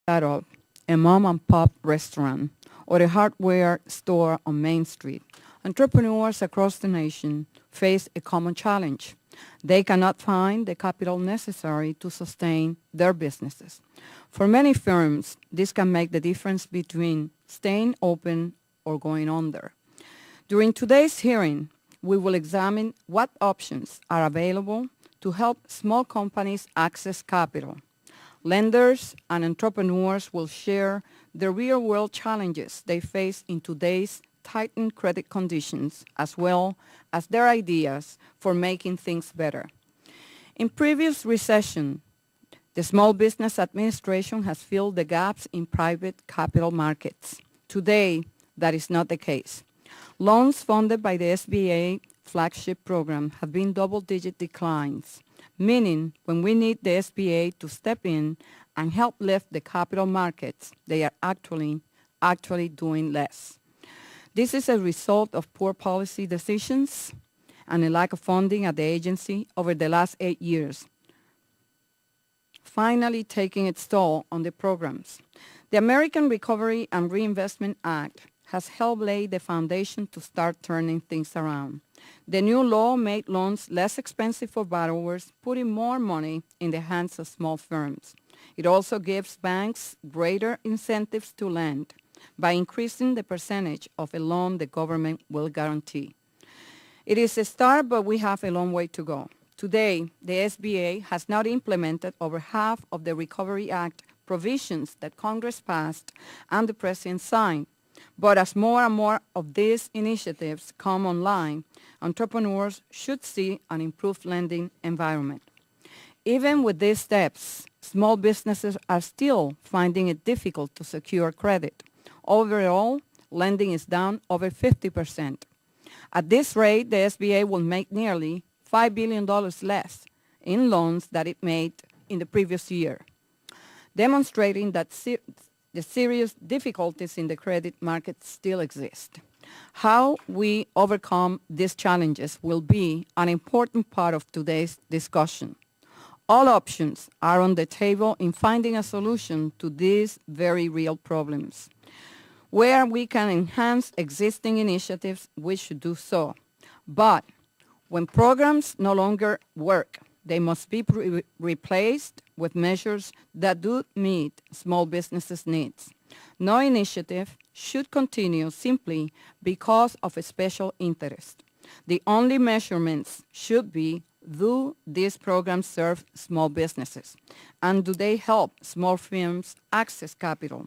startup, a mom-and-pop restaurant, or a hardware store on Main Street, entrepreneurs across the nation face a common challenge. They cannot find the capital necessary to sustain their businesses. For many firms, this can make the difference between staying open or going under. During today's hearing, we will examine what options are available to help small companies access capital. Lenders and entrepreneurs will share the real-world challenges they face in today's tightened credit conditions, as well as their ideas for making things better. In previous recession, the Small Business Administration has filled the gaps in private capital markets. Today, that is not the case. Loans funded by the SBA flagship program have been double-digit declines, meaning when we need the SBA to step in and help lift the capital markets, they are actually doing less. This is a result of poor policy decisions and a lack of funding at the agency over the last 8 years, finally taking its toll on the programs. The American Recovery and Reinvestment Act has helped lay the foundation to start turning things around. The new law made loans less expensive for borrowers, putting more money in the hands of small firms. It also gives banks greater incentives to lend by increasing the percentage of a loan the government will guarantee. It is a start, but we have a long way to go. Today, the SBA has not implemented over half of the Recovery Act provisions that Congress passed and the President signed. But as more and more of these initiatives come online, entrepreneurs should see an improved lending environment. Even with these steps, small businesses are still finding it difficult to secure credit. Overall, lending is down over 50%. At this rate, the SBA will make nearly $5 billion less in loans than it made in the previous year, demonstrating that the serious difficulties in the credit market still exist. How we overcome these challenges will be an important part of today's discussion. All options are on the table in finding a solution to these very real problems. Where we can enhance existing initiatives, we should do so. But when programs no longer work, they must be replaced with measures that do meet small businesses' needs. No initiative should continue simply because of a special interest. The only measurements should be, do these programs serve small businesses? And do they help small firms access capital?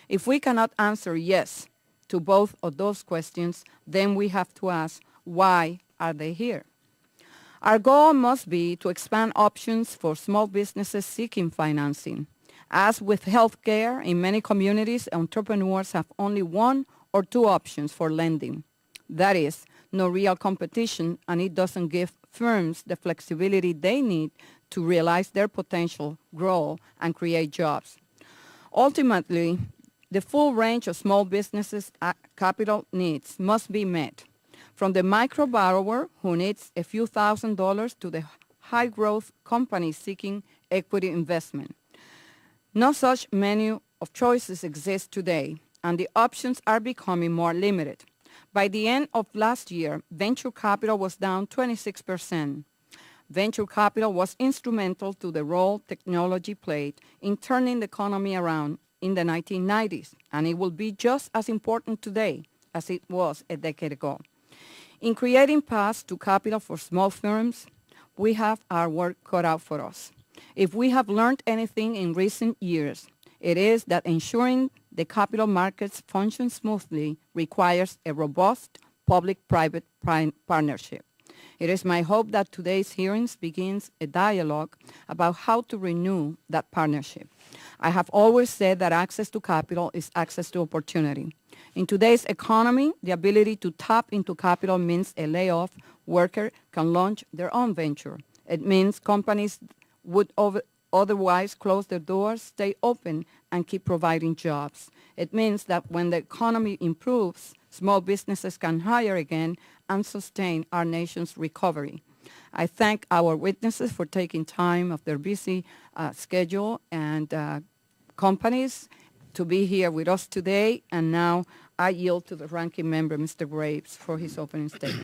If we cannot answer yes to both of those questions, then we have to ask, why are they here? Our goal must be to expand options for small businesses seeking financing. As with healthcare, in many communities, entrepreneurs have only one or two options for lending. That is, no real competition, and it doesn't give firms the flexibility they need to realize their potential, grow, and create jobs. Ultimately, the full range of small businesses' capital needs must be met, from the micro borrower who needs a few $1,000s to the high-growth company seeking equity investment. No such menu of choices exists today, and the options are becoming more limited. By the end of last year, venture capital was down 26%. Venture capital was instrumental to the role technology played in turning the economy around in the 1990s, and it will be just as important today as it was a decade ago. In creating paths to capital for small firms, we have our work cut out for us. If we have learned anything in recent years, it is that ensuring the capital markets function smoothly requires a robust public-private partnership. It is my hope that today's hearings begins a dialogue about how to renew that partnership. I have always said that access to capital is access to opportunity. In today's economy, the ability to tap into capital means a layoff worker can launch their own venture. It means companies would otherwise close their doors, stay open, and keep providing jobs. It means that when the economy improves, small businesses can hire again and sustain our nation's recovery. I thank our witnesses for taking time of their busy schedule and companies to be here with us today. And now I yield to the ranking member, Mr. Graves, for his opening statement.